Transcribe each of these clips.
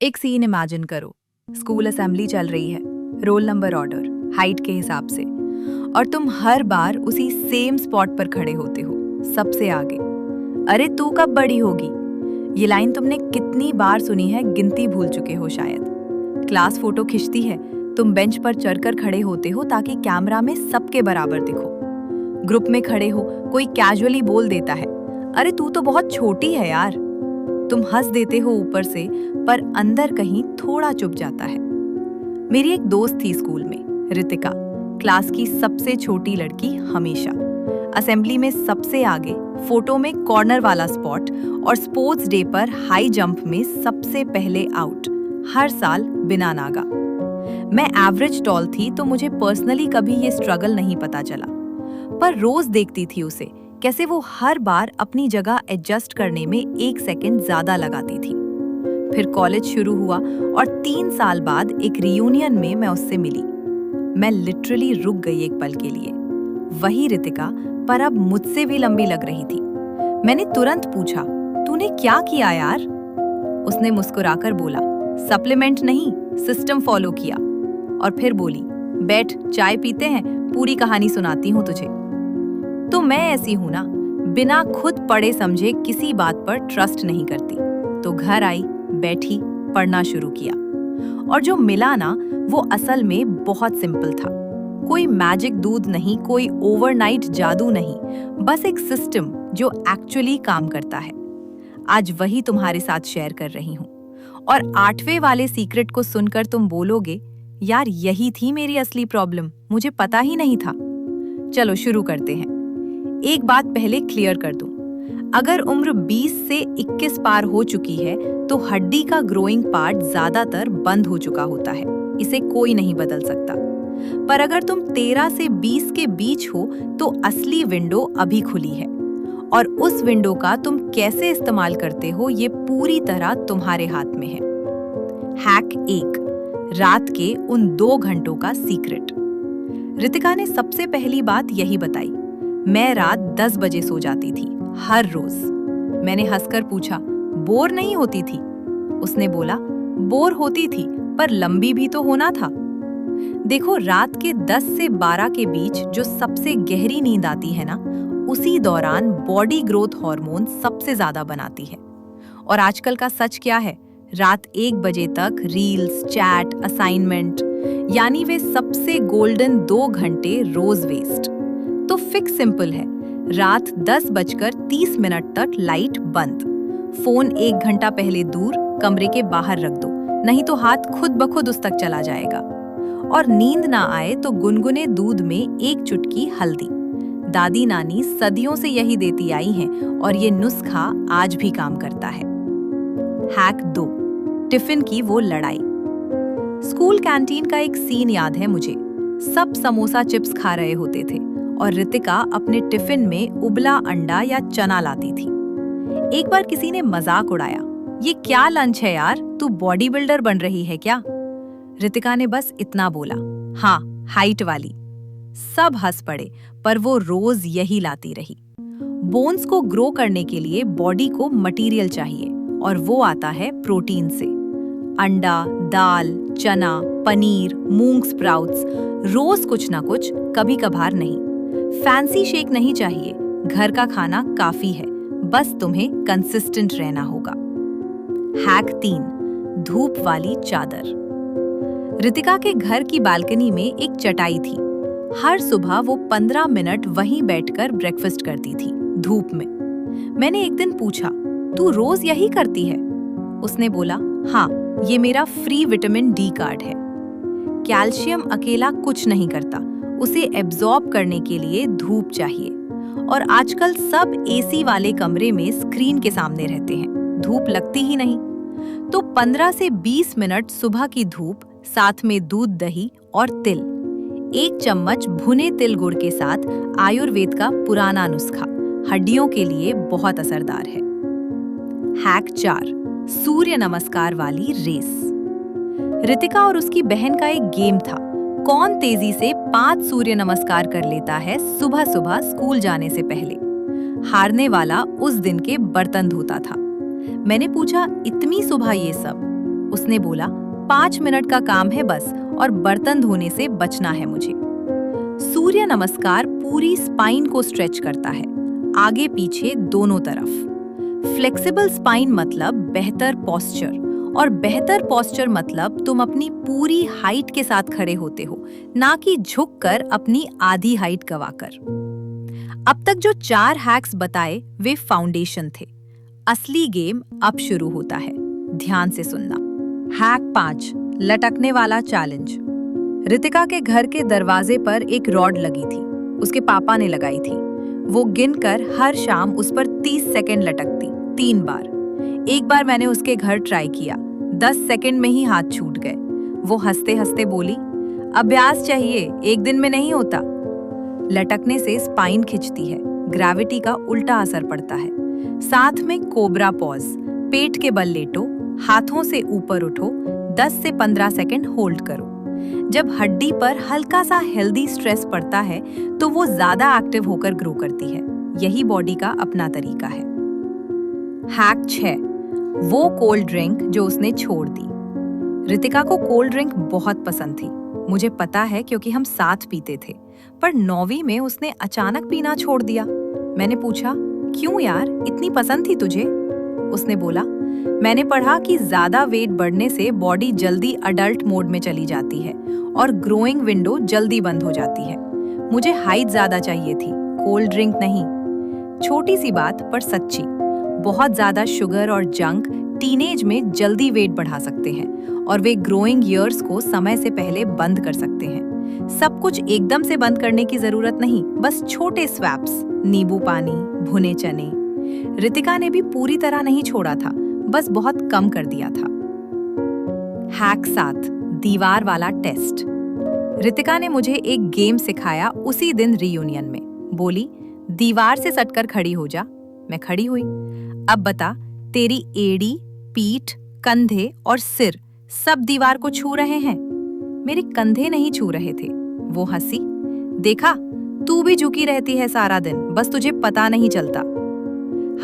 एक scene imagine करो। School assembly चल रही है, रोल नंबर ऑर्डर, हाइट के हिसाब से, और तुम हर बार उसी सेम स्पॉट पर खड़े होते हो, सबसे आगे। अरे तू कब बड़ी होगी? ये लाइन तुमने कितनी बार सुनी है, गिनती भूल चुके हो शायद। क्लास फोटो खिंचती है, तुम बेंच पर चढ़कर खड़े होते हो ताकि कैमरा में सबके बराबर दिखो। ग्रुप में खड़े हो, कोई कैजुअली बोल देता है, अरे तू तो बहुत छोटी है यार। तुम हंस देते हो ऊपर से, पर अंदर कहीं थोड़ा चुप जाता है। मेरी एक दोस्त थी स्कूल में, रितिका, क्लास की सबसे छोटी लड़की हमेशा। असेंबली में सबसे आगे, फोटो में कॉर्नर वाला स्पॉट, और स्पोर्ट्स डे पर हाई जंप में सबसे पहले आउट, हर साल बिना नागा। मैं एवरेज टॉल थी तो मुझे पर्सनली कभी ये स्ट्रगल नहीं पता चला, पर रोज देखती थी उसे, कैसे वो हर बार अपनी जगह एडजस्ट करने में 1 सेकंड ज्यादा लगाती थी। फिर कॉलेज शुरू हुआ और 3 साल बाद एक रियूनियन में मैं उससे मिली। मैं लिटरली रुक गई एक पल के लिए। वही रितिका, पर अब मुझसे भी लंबी लग रही थी। मैंने तुरंत पूछा, तूने क्या किया यार? उसने मुस्कुराकर बोला, सप्लीमेंट नहीं, सिस्टम फॉलो किया। और फिर बोली, बैठ, चाय पीते हैं, पूरी कहानी सुनाती हूँ तुझे। तो मैं ऐसी हूं ना, बिना खुद पढ़े समझे किसी बात पर ट्रस्ट नहीं करती। तो घर आई, बैठी, पढ़ना शुरू किया, और जो मिला ना, वो असल में बहुत सिंपल था। कोई मैजिक दूध नहीं, कोई ओवरनाइट जादू नहीं, बस एक सिस्टम जो एक्चुअली काम करता है। आज वही तुम्हारे साथ शेयर कर रही हूँ। और 8वें वाले सीक्रेट को सुनकर तुम बोलोगे, यार यही थी मेरी असली प्रॉब्लम, मुझे पता ही नहीं था। चलो शुरू करते हैं। एक बात पहले क्लियर कर दूं, अगर उम्र 20 से 21 पार हो चुकी है तो हड्डी का ग्रोइंग पार्ट ज्यादातर बंद हो चुका होता है, इसे कोई नहीं बदल सकता। पर अगर तुम 13 से 20 के बीच हो तो असली विंडो अभी खुली है, और उस विंडो का तुम कैसे इस्तेमाल करते हो ये पूरी तरह तुम्हारे हाथ में है। हैक 1, रात के उन 2 घंटों का सीक्रेट। रितिका ने सबसे पहली बात यही बताई। मैं रात 10 बजे सो जाती थी, हर रोज। मैंने हंसकर पूछा, बोर नहीं होती थी? उसने बोला, बोर होती थी, पर लंबी भी तो होना था। देखो, रात के 10 से 12 के बीच जो सबसे गहरी नींद आती है ना, उसी दौरान बॉडी ग्रोथ हार्मोन सबसे ज्यादा बनाती है। और आजकल का सच क्या है? रात 1 बजे तक रील्स, चैट, असाइनमेंट, यानी वे सबसे गोल्डन 2 घंटे रोज वेस्ट। तो फिक्स सिंपल है, रात 10:30 तक लाइट बंद, फोन 1 घंटा पहले दूर, कमरे के बाहर रख दो, नहीं तो हाथ खुद ब खुद उस तक चला जाएगा। और नींद ना आए तो गुनगुने दूध में 1 चुटकी हल्दी। दादी नानी सदियों से यही देती आई हैं, और ये नुस्खा आज भी काम करता है। हैक 2, टिफिन की वो लड़ाई। स्कूल कैंटीन का एक सीन याद है मुझे। सब समोसा चिप्स खा रहे होते थे और रितिका अपने टिफिन में उबला अंडा या चना लाती थी। एक बार किसी ने मजाक उड़ाया, ये क्या लंच है यार, तू बॉडी बिल्डर बन रही है क्या? रितिका ने बस इतना बोला, हाँ, हाइट वाली। सब हंस पड़े, पर वो रोज यही लाती रही। बोन्स को ग्रो करने के लिए बॉडी को मटेरियल चाहिए, और वो आता है प्रोटीन से। अंडा, दाल, चना, पनीर, मूंग स्प्राउट्स, रोज कुछ ना कुछ, कभी कभार नहीं। फैंसी शेक नहीं चाहिए, घर का खाना काफी है, बस तुम्हें कंसिस्टेंट रहना होगा। हैक 3, धूप वाली चादर। रितिका के घर की बालकनी में एक चटाई थी। हर सुबह वो 15 मिनट वहीं बैठकर ब्रेकफास्ट करती थी, धूप में। मैंने एक दिन पूछा, तू रोज यही करती है? उसने बोला, हाँ, ये मेरा फ्री विटामिन डी कार्ड है। कैल्शियम अकेला कुछ नहीं करता, उसे एब्जॉर्ब करने के लिए धूप चाहिए। और आजकल सब एसी वाले कमरे में स्क्रीन के सामने रहते हैं, धूप लगती ही नहीं। तो 15 से 20 मिनट सुबह की धूप, साथ में दूध, दही और तिल। 1 चम्मच भुने तिल गुड़ के साथ, आयुर्वेद का पुराना नुस्खा, हड्डियों के लिए बहुत असरदार है। हैक 4, सूर्य नमस्कार वाली रेस। रितिका और उसकी बहन का एक गेम था, कौन तेजी से 5 सूर्य नमस्कार कर लेता है सुबह सुबह स्कूल जाने से पहले। हारने वाला उस दिन के बर्तन धोता था। मैंने पूछा, इतनी सुबह ये सब? उसने बोला, 5 मिनट का काम है बस और बर्तन धोने से बचना है मुझे। सूर्य नमस्कार पूरी स्पाइन को स्ट्रेच करता है, आगे पीछे दोनों तरफ। फ्लेक्सिबल स्पाइन मतलब बेहतर पोस्चर, और बेहतर पोस्चर मतलब तुम अपनी पूरी हाइट के साथ खड़े होते हो, ना कि झुककर अपनी आधी हाइट गवाकर। अब तक जो 4 हैक्स बताए वे फाउंडेशन थे। असली गेम अब शुरू होता है, ध्यान से सुनना। हैक 5, लटकने वाला चैलेंज। रितिका के घर के दरवाजे पर एक रॉड लगी थी, उसके पापा ने लगाई थी। वो गिनकर हर शाम उस पर 30 सेकंड लटकती, 3 बार। एक बार मैंने उसके घर ट्राई किया, 10 सेकंड में ही हाथ छूट गए। वो हंसते हंसते बोली, अभ्यास चाहिए, एक दिन में नहीं होता। लटकने से स्पाइन खिंचती है, ग्रेविटी का उल्टा असर पड़ता है। साथ में कोबरा पॉज, पेट के बल लेटो, हाथों से ऊपर उठो, 10 से 15 सेकंड होल्ड करो। जब हड्डी पर हल्का सा हेल्दी स्ट्रेस पड़ता है तो वो ज्यादा एक्टिव होकर ग्रो करती है। यही बॉडी का अपना तरीका है। हैक 6, वो कोल्ड ड्रिंक जो उसने छोड़ दी। रितिका को कोल्ड ड्रिंक बहुत पसंद थी, मुझे पता है क्योंकि हम साथ पीते थे। पर 9वीं में उसने अचानक पीना छोड़ दिया। मैंने पूछा, क्यों यार, इतनी पसंद थी तुझे? उसने बोला, मैंने पढ़ा कि ज्यादा वेट बढ़ने से बॉडी जल्दी अडल्ट मोड में चली जाती है और ग्रोइंग विंडो जल्दी बंद हो जाती है। मुझे हाइट ज्यादा चाहिए थी, कोल्ड ड्रिंक नहीं। छोटी सी बात पर सच्ची, बहुत ज्यादा शुगर और जंक टीनेज में जल्दी वेट बढ़ा सकते हैं और वे ग्रोइंग ईयर्स को समय से पहले बंद कर सकते हैं। सब कुछ एकदम से बंद करने की जरूरत नहीं, बस छोटे स्वैप्स, नींबू पानी, भुने चने। रितिका ने भी पूरी तरह नहीं छोड़ा था, बस बहुत कम कर दिया था। हैक 7, दीवार वाला टेस्ट। रितिका ने मुझे एक गेम सिखाया उसी दिन रीयूनियन में। बोली, दीवार से सटकर खड़ी हो जा। मैं खड़ी हुई। अब बता, तेरी एड़ी, पीठ, कंधे और सिर सब दीवार को छू रहे हैं। मेरे कंधे नहीं छू रहे थे। वो हंसी, देखा, तू भी झुकी रहती है सारा दिन, बस तुझे पता नहीं चलता।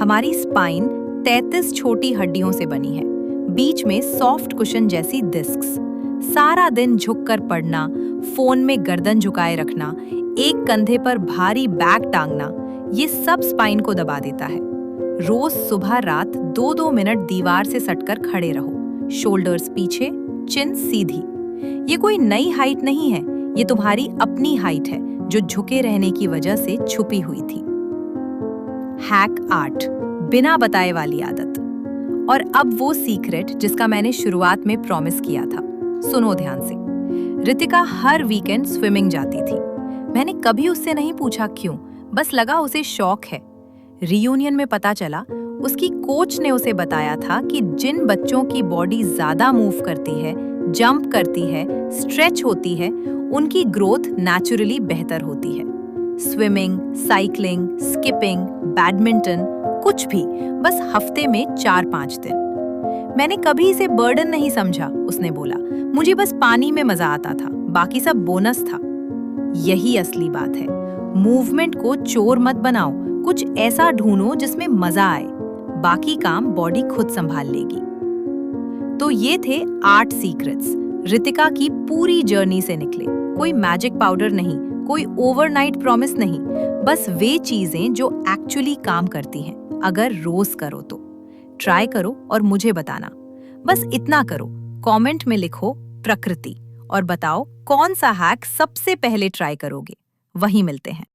हमारी स्पाइन 33 छोटी हड्डियों से बनी है, बीच में सॉफ्ट कुशन जैसी डिस्क्स। सारा दिन झुककर पढ़ना, फोन में गर्दन झुकाए रखना, एक कंधे पर भारी बैग टांगना, ये सब स्पाइन को दबा देता है। रोज सुबह रात 2-2 मिनट दीवार से सटकर खड़े रहो, शोल्डर्स पीछे, चिन सीधी। ये कोई नई हाइट नहीं है, ये तुम्हारी अपनी हाइट है जो झुके रहने की वजह से छुपी हुई थी। हैक 8, बिना बताए वाली आदत। और अब वो सीक्रेट जिसका मैंने शुरुआत में प्रॉमिस किया था, सुनो ध्यान से। रितिका हर वीकेंड स्विमिंग जाती थी। मैंने कभी उससे नहीं पूछा क्यों, बस लगा उसे शौक है। रियूनियन में पता चला, उसकी कोच ने उसे बताया था कि जिन बच्चों की बॉडी ज्यादा मूव करती है, जंप करती है, स्ट्रेच होती है, उनकी ग्रोथ नेचुरली बेहतर होती है। स्विमिंग, साइकिलिंग, स्किपिंग, बैडमिंटन, कुछ भी, बस हफ्ते में 4-5 दिन। मैंने कभी इसे बर्डन नहीं समझा, उसने बोला, मुझे बस पानी में मजा आता था, बाकी सब बोनस था। यही असली बात है, मूवमेंट को चोर मत बनाओ, कुछ ऐसा ढूंढो जिसमें मजा आए, बाकी काम बॉडी खुद संभाल लेगी। तो ये थे 8 सीक्रेट्स, रितिका की पूरी जर्नी से निकले। कोई मैजिक पाउडर नहीं, कोई ओवरनाइट प्रॉमिस नहीं, बस वे चीजें जो एक्चुअली काम करती हैं, अगर रोज करो तो। ट्राई करो और मुझे बताना। बस इतना करो, कमेंट में लिखो प्रकृति और बताओ कौन सा हैक सबसे पहले ट्राई करोगे। वहीं मिलते हैं।